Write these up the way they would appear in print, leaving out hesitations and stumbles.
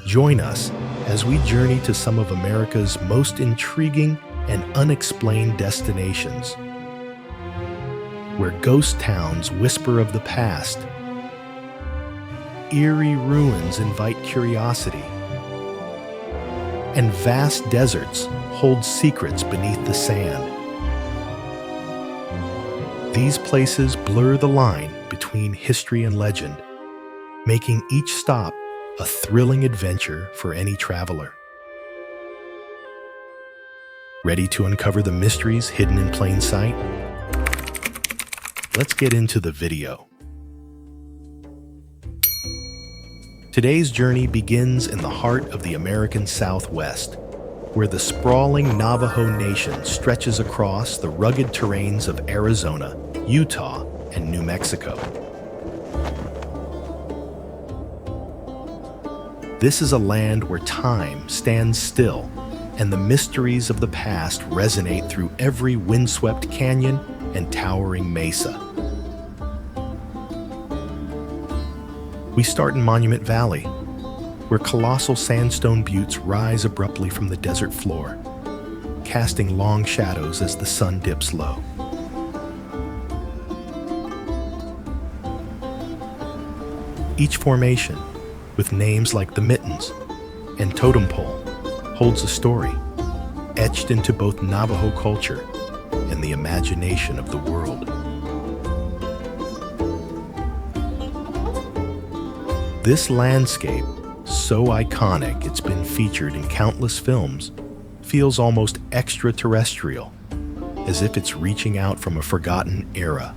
Join us as we journey to some of America's most intriguing and unexplained destinations, where ghost towns whisper of the past, eerie ruins invite curiosity, and vast deserts hold secrets beneath the sand. These places blur the line between history and legend, making each stop a thrilling adventure for any traveler. Ready to uncover the mysteries hidden in plain sight? Let's get into the video. Today's journey begins in the heart of the American Southwest, where the sprawling Navajo Nation stretches across the rugged terrains of Arizona, Utah, and New Mexico. This is a land where time stands still, and the mysteries of the past resonate through every windswept canyon and towering mesa. We start in Monument Valley, where colossal sandstone buttes rise abruptly from the desert floor, casting long shadows as the sun dips low. Each formation, with names like the Mittens and Totem Pole, holds a story, etched into both Navajo culture and the imagination of the world. This landscape, so iconic it's been featured in countless films, feels almost extraterrestrial, as if it's reaching out from a forgotten era.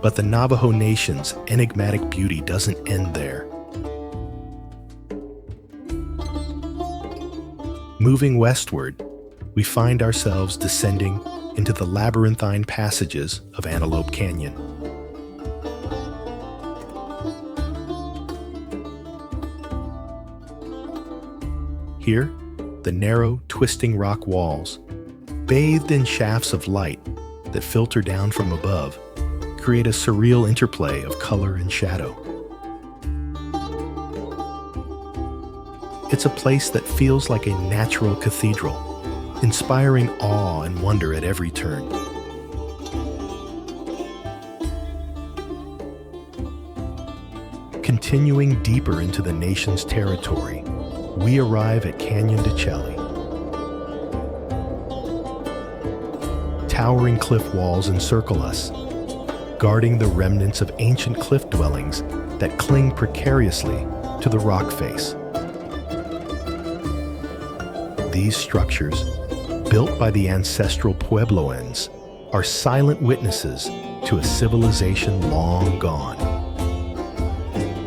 But the Navajo Nation's enigmatic beauty doesn't end there. Moving westward, we find ourselves descending into the labyrinthine passages of Antelope Canyon. Here, the narrow, twisting rock walls, bathed in shafts of light that filter down from above, create a surreal interplay of color and shadow. It's a place that feels like a natural cathedral, inspiring awe and wonder at every turn. Continuing deeper into the nation's territory, we arrive at Canyon de Chelly. Towering cliff walls encircle us, guarding the remnants of ancient cliff dwellings that cling precariously to the rock face. These structures, built by the ancestral Puebloans, are silent witnesses to a civilization long gone,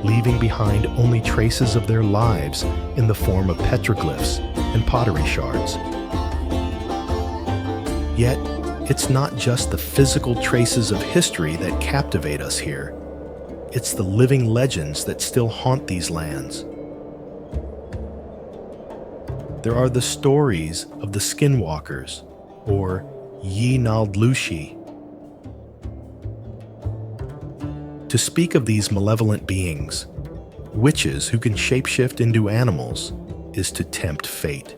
leaving behind only traces of their lives in the form of petroglyphs and pottery shards. Yet, it's not just the physical traces of history that captivate us here. It's the living legends that still haunt these lands. There are the stories of the skinwalkers, or Yi-Naldlushi. To speak of these malevolent beings, witches who can shapeshift into animals, is to tempt fate.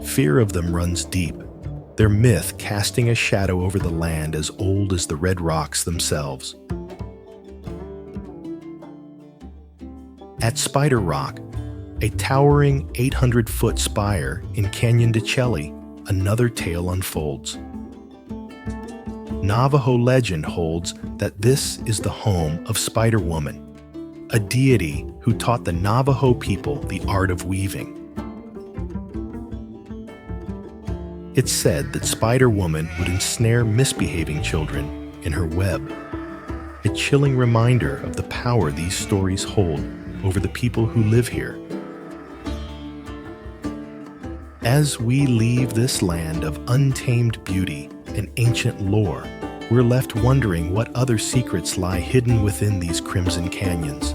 Fear of them runs deep, their myth casting a shadow over the land as old as the red rocks themselves. At Spider Rock, a towering 800-foot spire in Canyon de Chelly, another tale unfolds. Navajo legend holds that this is the home of Spider Woman, a deity who taught the Navajo people the art of weaving. It's said that Spider Woman would ensnare misbehaving children in her web, a chilling reminder of the power these stories hold over the people who live here. As we leave this land of untamed beauty and ancient lore, we're left wondering what other secrets lie hidden within these crimson canyons.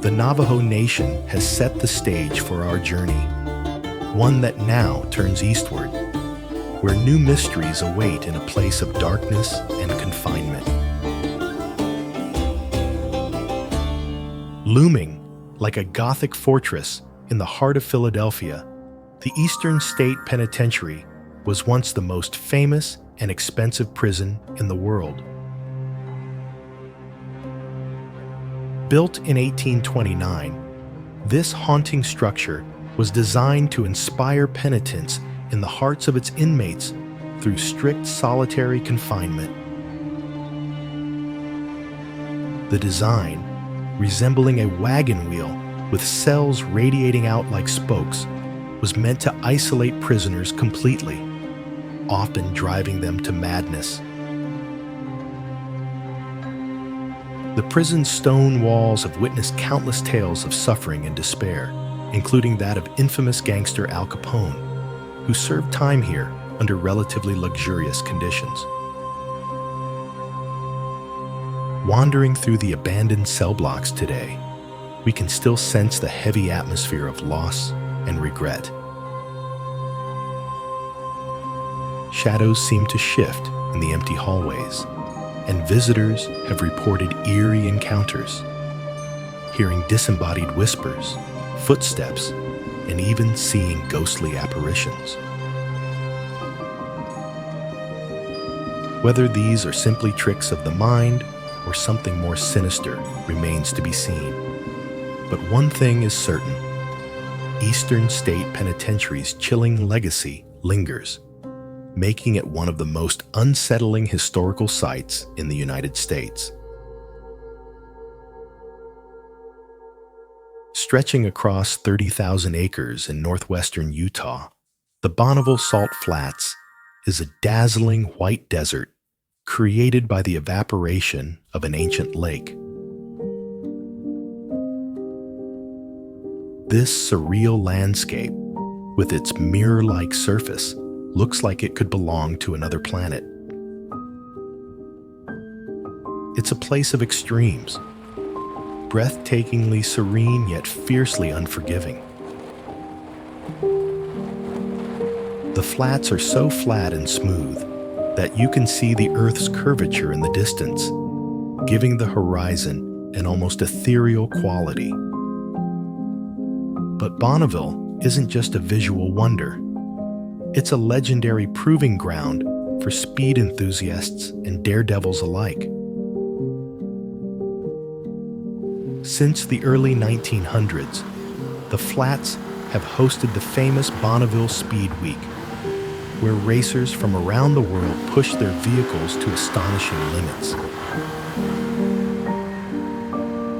The Navajo Nation has set the stage for our journey, one that now turns eastward, where new mysteries await in a place of darkness and confinement. Looming like a Gothic fortress in the heart of Philadelphia, the Eastern State Penitentiary was once the most famous and expensive prison in the world. Built in 1829, this haunting structure was designed to inspire penitence in the hearts of its inmates through strict solitary confinement. The design, resembling a wagon wheel with cells radiating out like spokes, was meant to isolate prisoners completely, often driving them to madness. The prison's stone walls have witnessed countless tales of suffering and despair, including that of infamous gangster Al Capone, who served time here under relatively luxurious conditions. Wandering through the abandoned cell blocks today, we can still sense the heavy atmosphere of loss and regret. Shadows seem to shift in the empty hallways, and visitors have reported eerie encounters, hearing disembodied whispers, footsteps, and even seeing ghostly apparitions. Whether these are simply tricks of the mind or something more sinister remains to be seen. But one thing is certain: Eastern State Penitentiary's chilling legacy lingers, making it one of the most unsettling historical sites in the United States. Stretching across 30,000 acres in northwestern Utah, the Bonneville Salt Flats is a dazzling white desert created by the evaporation of an ancient lake. This surreal landscape, with its mirror-like surface, looks like it could belong to another planet. It's a place of extremes, breathtakingly serene yet fiercely unforgiving. The flats are so flat and smooth that you can see the Earth's curvature in the distance, giving the horizon an almost ethereal quality. But Bonneville isn't just a visual wonder. It's a legendary proving ground for speed enthusiasts and daredevils alike. Since the early 1900s, the flats have hosted the famous Bonneville Speed Week, where racers from around the world push their vehicles to astonishing limits.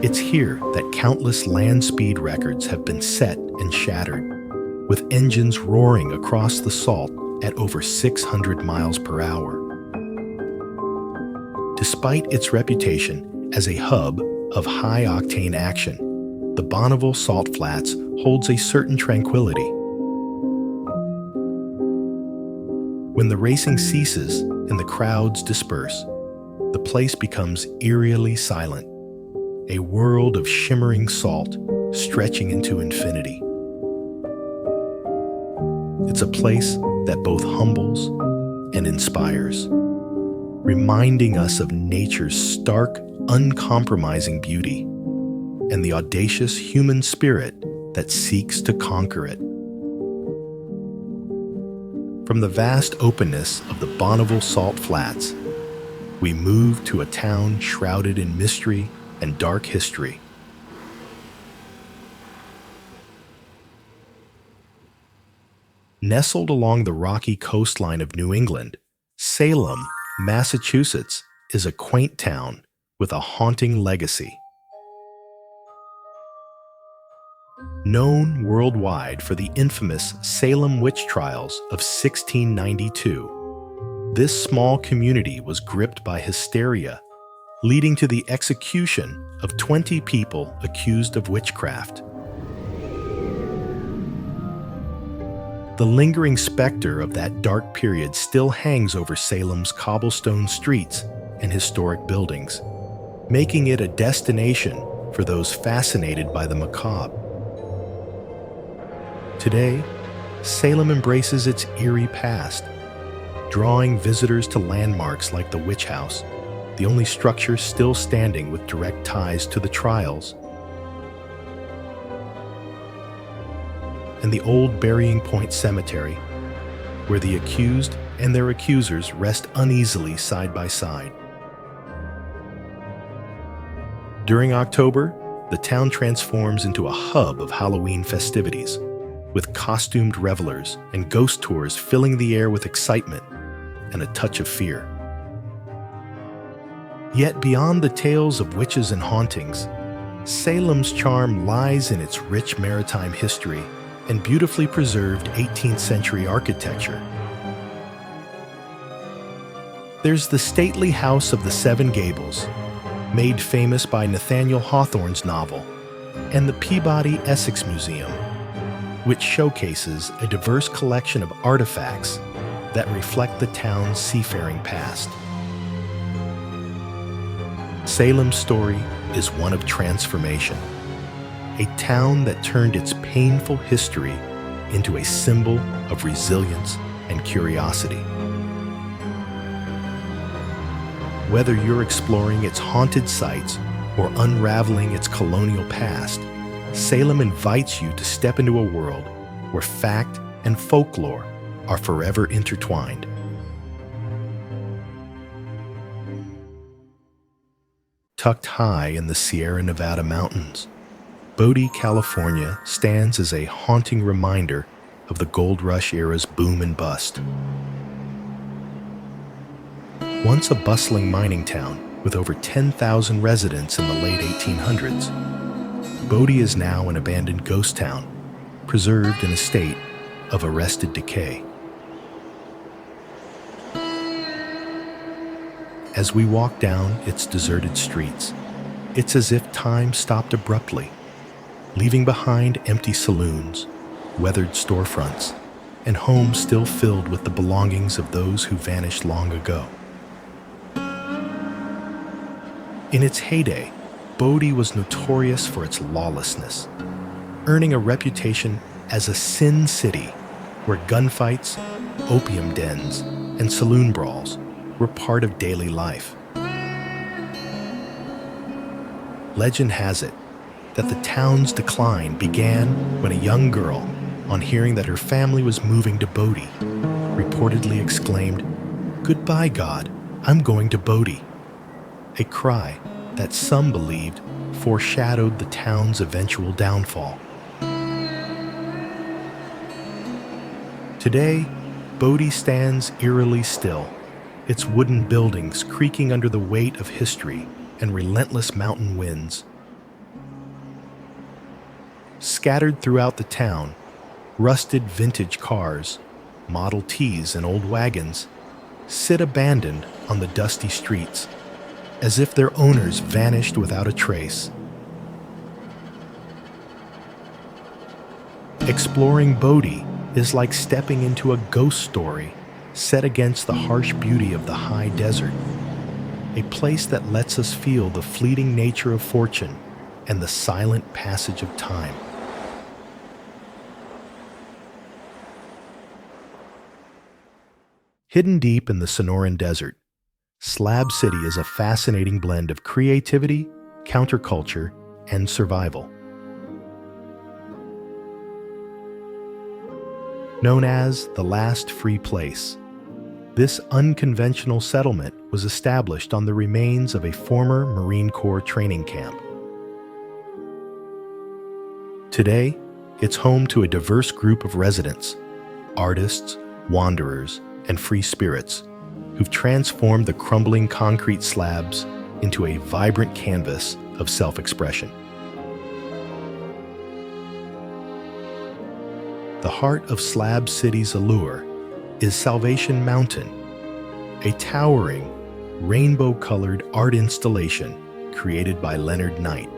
It's here that countless land speed records have been set and shattered, with engines roaring across the salt at over 600 miles per hour. Despite its reputation as a hub of high-octane action, the Bonneville Salt Flats holds a certain tranquility. When the racing ceases and the crowds disperse, the place becomes eerily silent, a world of shimmering salt stretching into infinity. It's a place that both humbles and inspires, reminding us of nature's stark, uncompromising beauty and the audacious human spirit that seeks to conquer it. From the vast openness of the Bonneville Salt Flats, we move to a town shrouded in mystery and dark history. Nestled along the rocky coastline of New England, Salem, Massachusetts, is a quaint town with a haunting legacy. Known worldwide for the infamous Salem witch trials of 1692, this small community was gripped by hysteria, leading to the execution of 20 people accused of witchcraft. The lingering specter of that dark period still hangs over Salem's cobblestone streets and historic buildings, making it a destination for those fascinated by the macabre. Today, Salem embraces its eerie past, drawing visitors to landmarks like the Witch House, the only structure still standing with direct ties to the trials, and the old Burying Point Cemetery, where the accused and their accusers rest uneasily side by side. During October, the town transforms into a hub of Halloween festivities, with costumed revelers and ghost tours filling the air with excitement and a touch of fear. Yet beyond the tales of witches and hauntings, Salem's charm lies in its rich maritime history and beautifully preserved 18th century architecture. There's the stately House of the Seven Gables, made famous by Nathaniel Hawthorne's novel, and the Peabody Essex Museum, which showcases a diverse collection of artifacts that reflect the town's seafaring past. Salem's story is one of transformation, a town that turned its painful history into a symbol of resilience and curiosity. Whether you're exploring its haunted sites or unraveling its colonial past, Salem invites you to step into a world where fact and folklore are forever intertwined. Tucked high in the Sierra Nevada mountains, Bodie, California stands as a haunting reminder of the Gold Rush era's boom and bust. Once a bustling mining town with over 10,000 residents in the late 1800s, Bodie is now an abandoned ghost town, preserved in a state of arrested decay. As we walk down its deserted streets, it's as if time stopped abruptly, leaving behind empty saloons, weathered storefronts, and homes still filled with the belongings of those who vanished long ago. In its heyday, Bodie was notorious for its lawlessness, earning a reputation as a sin city where gunfights, opium dens, and saloon brawls were part of daily life. Legend has it that the town's decline began when a young girl, on hearing that her family was moving to Bodie, reportedly exclaimed, "Goodbye, God, I'm going to Bodie," a cry that some believed foreshadowed the town's eventual downfall. Today, Bodie stands eerily still, its wooden buildings creaking under the weight of history and relentless mountain winds. Scattered throughout the town, rusted vintage cars, Model Ts and old wagons, sit abandoned on the dusty streets, as if their owners vanished without a trace. Exploring Bodie is like stepping into a ghost story set against the harsh beauty of the high desert, a place that lets us feel the fleeting nature of fortune and the silent passage of time. Hidden deep in the Sonoran Desert, Slab City is a fascinating blend of creativity, counterculture, and survival. Known as the last free place, this unconventional settlement was established on the remains of a former Marine Corps training camp. Today, it's home to a diverse group of residents, artists, wanderers, and free spirits who've transformed the crumbling concrete slabs into a vibrant canvas of self-expression. The heart of Slab City's allure is Salvation Mountain, a towering, rainbow-colored art installation created by Leonard Knight.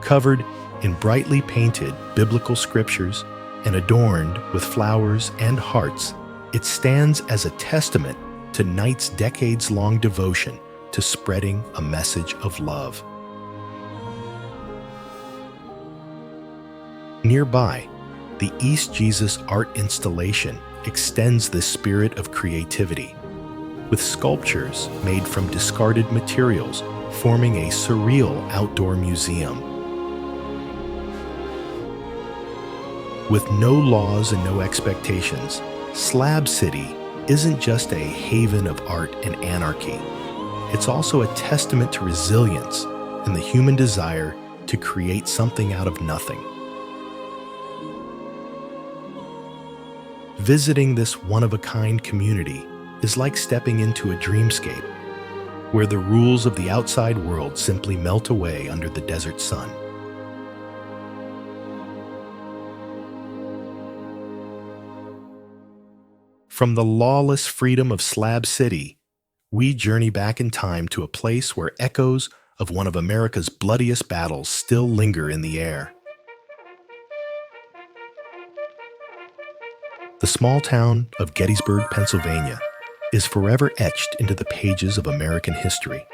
Covered in brightly painted biblical scriptures and adorned with flowers and hearts, it stands as a testament to Knight's decades-long devotion to spreading a message of love. Nearby, the East Jesus art installation extends this spirit of creativity, with sculptures made from discarded materials forming a surreal outdoor museum. With no laws and no expectations, Slab City isn't just a haven of art and anarchy. It's also a testament to resilience and the human desire to create something out of nothing. Visiting this one-of-a-kind community is like stepping into a dreamscape, where the rules of the outside world simply melt away under the desert sun. From the lawless freedom of Slab City, we journey back in time to a place where echoes of one of America's bloodiest battles still linger in the air. The small town of Gettysburg, Pennsylvania, is forever etched into the pages of American history.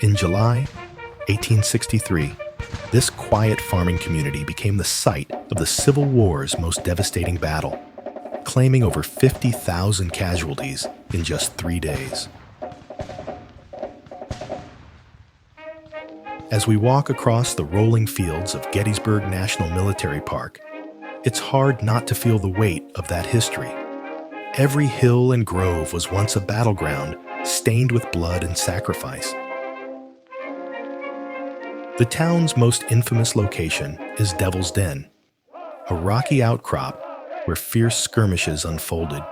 In July 1863, this quiet farming community became the site of the Civil War's most devastating battle, claiming over 50,000 casualties in just 3 days. As we walk across the rolling fields of Gettysburg National Military Park, it's hard not to feel the weight of that history. Every hill and grove was once a battleground stained with blood and sacrifice. The town's most infamous location is Devil's Den, a rocky outcrop where fierce skirmishes unfolded,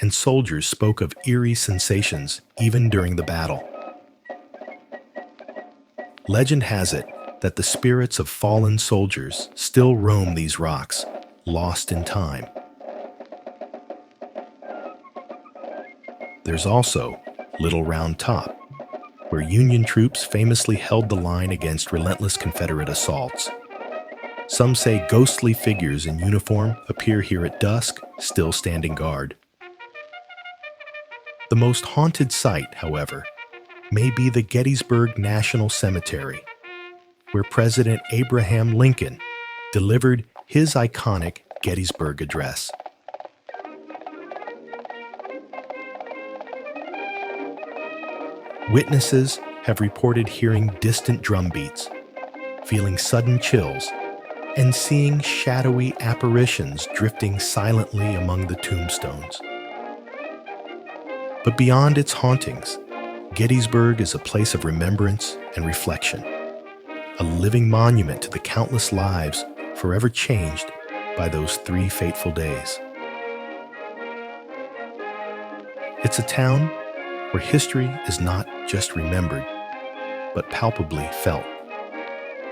and soldiers spoke of eerie sensations even during the battle. Legend has it that the spirits of fallen soldiers still roam these rocks, lost in time. There's also Little Round Top, where Union troops famously held the line against relentless Confederate assaults. Some say ghostly figures in uniform appear here at dusk, still standing guard. The most haunted site, however, may be the Gettysburg National Cemetery, where President Abraham Lincoln delivered his iconic Gettysburg Address. Witnesses have reported hearing distant drum beats, feeling sudden chills, and seeing shadowy apparitions drifting silently among the tombstones. But beyond its hauntings, Gettysburg is a place of remembrance and reflection, a living monument to the countless lives forever changed by those 3 fateful days. It's a town where history is not just remembered, but palpably felt,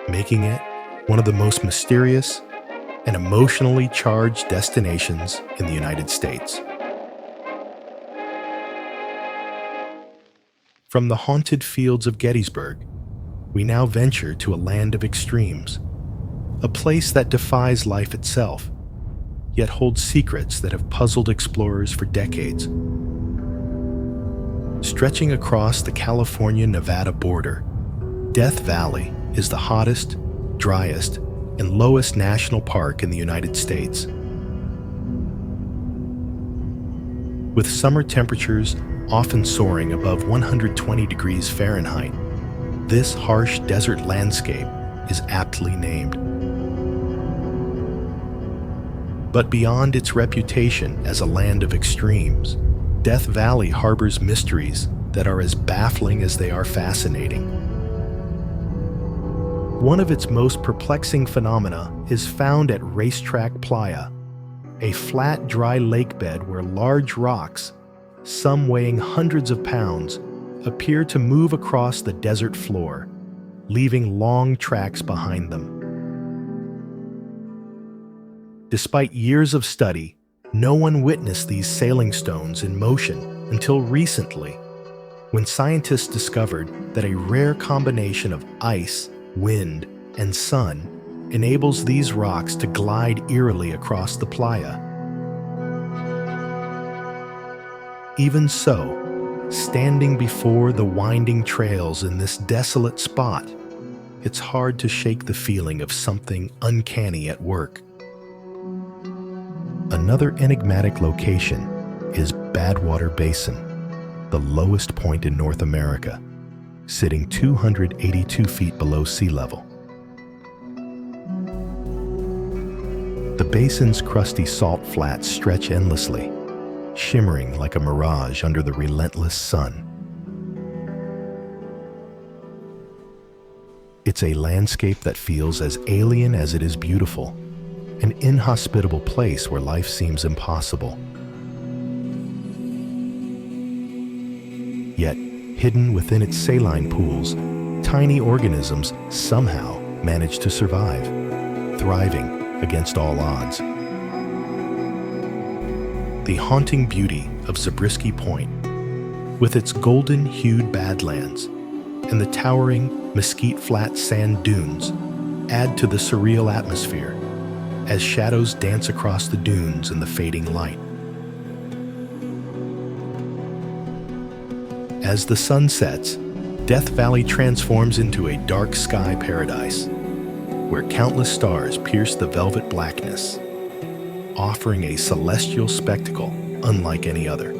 making it one of the most mysterious and emotionally charged destinations in the United States. From the haunted fields of Gettysburg, we now venture to a land of extremes, a place that defies life itself, yet holds secrets that have puzzled explorers for decades. Stretching across the California-Nevada border, Death Valley is the hottest, driest, and lowest national park in the United States. With summer temperatures often soaring above 120 degrees Fahrenheit, this harsh desert landscape is aptly named. But beyond its reputation as a land of extremes, Death Valley harbors mysteries that are as baffling as they are fascinating. One of its most perplexing phenomena is found at Racetrack Playa, a flat, dry lake bed where large rocks, some weighing hundreds of pounds, appear to move across the desert floor, leaving long tracks behind them. Despite years of study, no one witnessed these sailing stones in motion until recently, when scientists discovered that a rare combination of ice, wind, and sun enables these rocks to glide eerily across the playa. Even so, standing before the winding trails in this desolate spot, it's hard to shake the feeling of something uncanny at work. Another enigmatic location is Badwater Basin, the lowest point in North America, sitting 282 feet below sea level. The basin's crusty salt flats stretch endlessly, shimmering like a mirage under the relentless sun. It's a landscape that feels as alien as it is beautiful, an inhospitable place where life seems impossible. Yet, hidden within its saline pools, tiny organisms somehow manage to survive, thriving against all odds. The haunting beauty of Zabriskie Point, with its golden-hued badlands and the towering Mesquite Flat sand dunes, add to the surreal atmosphere as shadows dance across the dunes in the fading light. As the sun sets, Death Valley transforms into a dark sky paradise, where countless stars pierce the velvet blackness, offering a celestial spectacle unlike any other.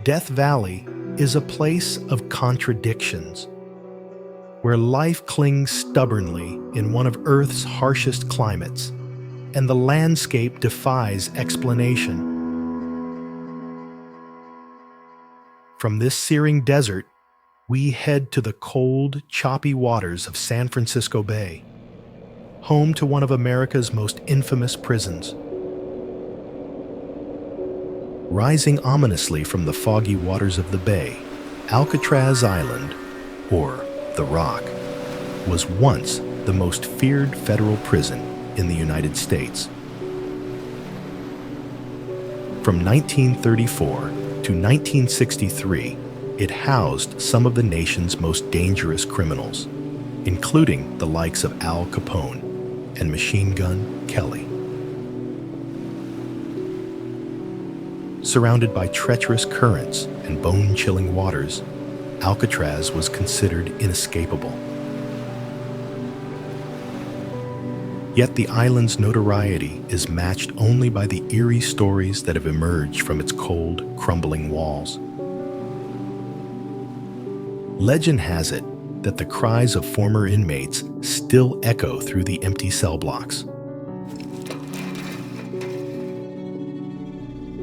Death Valley is a place of contradictions, where life clings stubbornly in one of Earth's harshest climates, and the landscape defies explanation. From this searing desert, we head to the cold, choppy waters of San Francisco Bay, home to one of America's most infamous prisons. Rising ominously from the foggy waters of the bay, Alcatraz Island, or The Rock, was once the most feared federal prison in the United States. From 1934 to 1963, it housed some of the nation's most dangerous criminals, including the likes of Al Capone and Machine Gun Kelly. Surrounded by treacherous currents and bone-chilling waters, Alcatraz was considered inescapable. Yet the island's notoriety is matched only by the eerie stories that have emerged from its cold, crumbling walls. Legend has it that the cries of former inmates still echo through the empty cell blocks.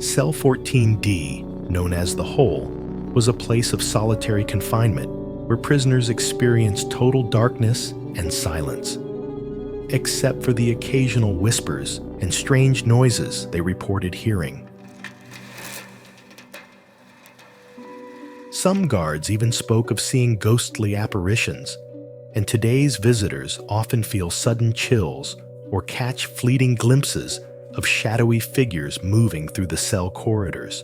Cell 14D, known as the Hole, was a place of solitary confinement where prisoners experienced total darkness and silence, except for the occasional whispers and strange noises they reported hearing. Some guards even spoke of seeing ghostly apparitions, and today's visitors often feel sudden chills or catch fleeting glimpses of shadowy figures moving through the cell corridors.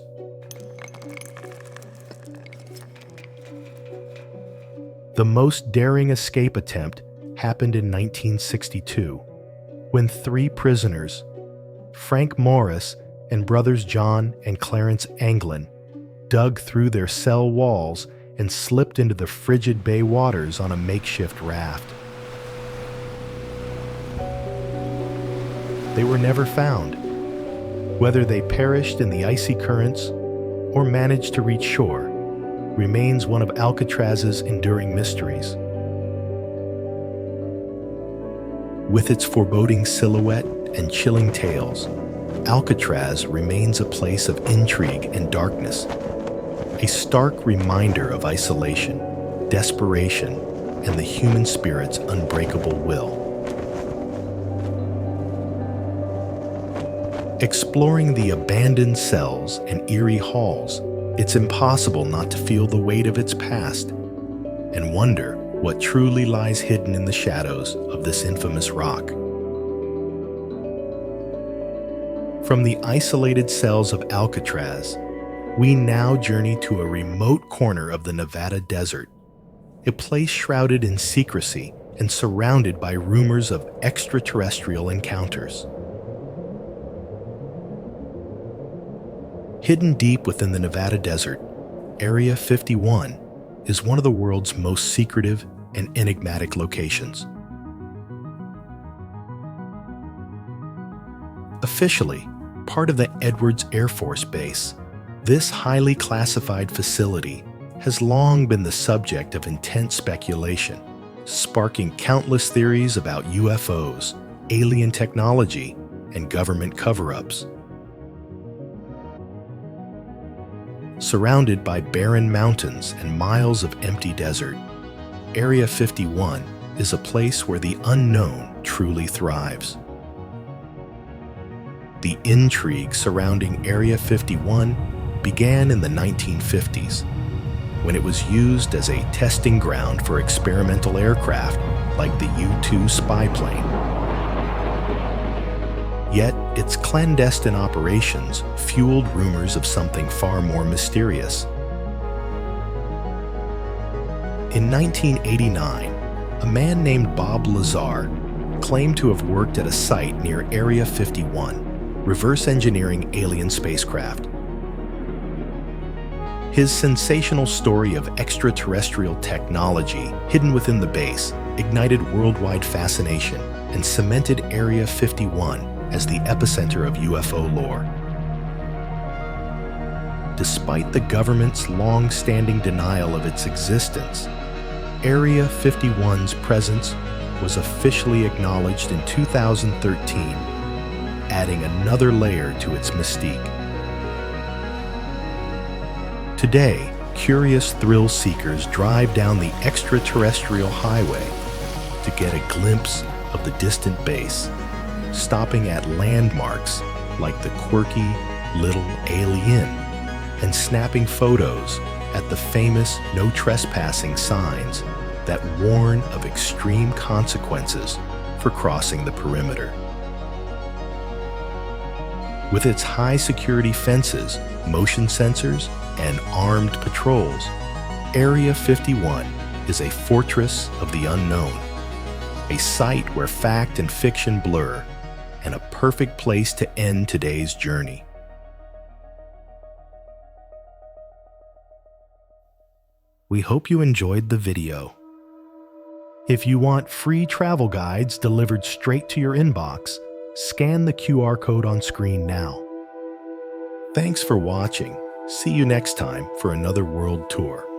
The most daring escape attempt happened in 1962, when 3 prisoners, Frank Morris and brothers John and Clarence Anglin, dug through their cell walls and slipped into the frigid bay waters on a makeshift raft. They were never found. Whether they perished in the icy currents or managed to reach shore remains one of Alcatraz's enduring mysteries. With its foreboding silhouette and chilling tales, Alcatraz remains a place of intrigue and darkness, a stark reminder of isolation, desperation, and the human spirit's unbreakable will. Exploring the abandoned cells and eerie halls, it's impossible not to feel the weight of its past and wonder what truly lies hidden in the shadows of this infamous rock. From the isolated cells of Alcatraz, we now journey to a remote corner of the Nevada desert, a place shrouded in secrecy and surrounded by rumors of extraterrestrial encounters. Hidden deep within the Nevada desert, Area 51 is one of the world's most secretive and enigmatic locations. Officially part of the Edwards Air Force Base, this highly classified facility has long been the subject of intense speculation, sparking countless theories about UFOs, alien technology, and government cover-ups. Surrounded by barren mountains and miles of empty desert, Area 51 is a place where the unknown truly thrives. The intrigue surrounding Area 51 began in the 1950s, when it was used as a testing ground for experimental aircraft like the U-2 spy plane. Yet, its clandestine operations fueled rumors of something far more mysterious. In 1989, a man named Bob Lazar claimed to have worked at a site near Area 51, reverse engineering alien spacecraft. His sensational story of extraterrestrial technology hidden within the base ignited worldwide fascination and cemented Area 51 as the epicenter of UFO lore. Despite the government's long-standing denial of its existence, Area 51's presence was officially acknowledged in 2013, adding another layer to its mystique. Today, curious thrill seekers drive down the extraterrestrial highway to get a glimpse of the distant base, stopping at landmarks like the quirky Little Alien and snapping photos at the famous no trespassing signs that warn of extreme consequences for crossing the perimeter. With its high security fences, motion sensors, and armed patrols, Area 51 is a fortress of the unknown, a site where fact and fiction blur, and a perfect place to end today's journey. We hope you enjoyed the video. If you want free travel guides delivered straight to your inbox, scan the QR code on screen now. Thanks for watching. See you next time for another world tour.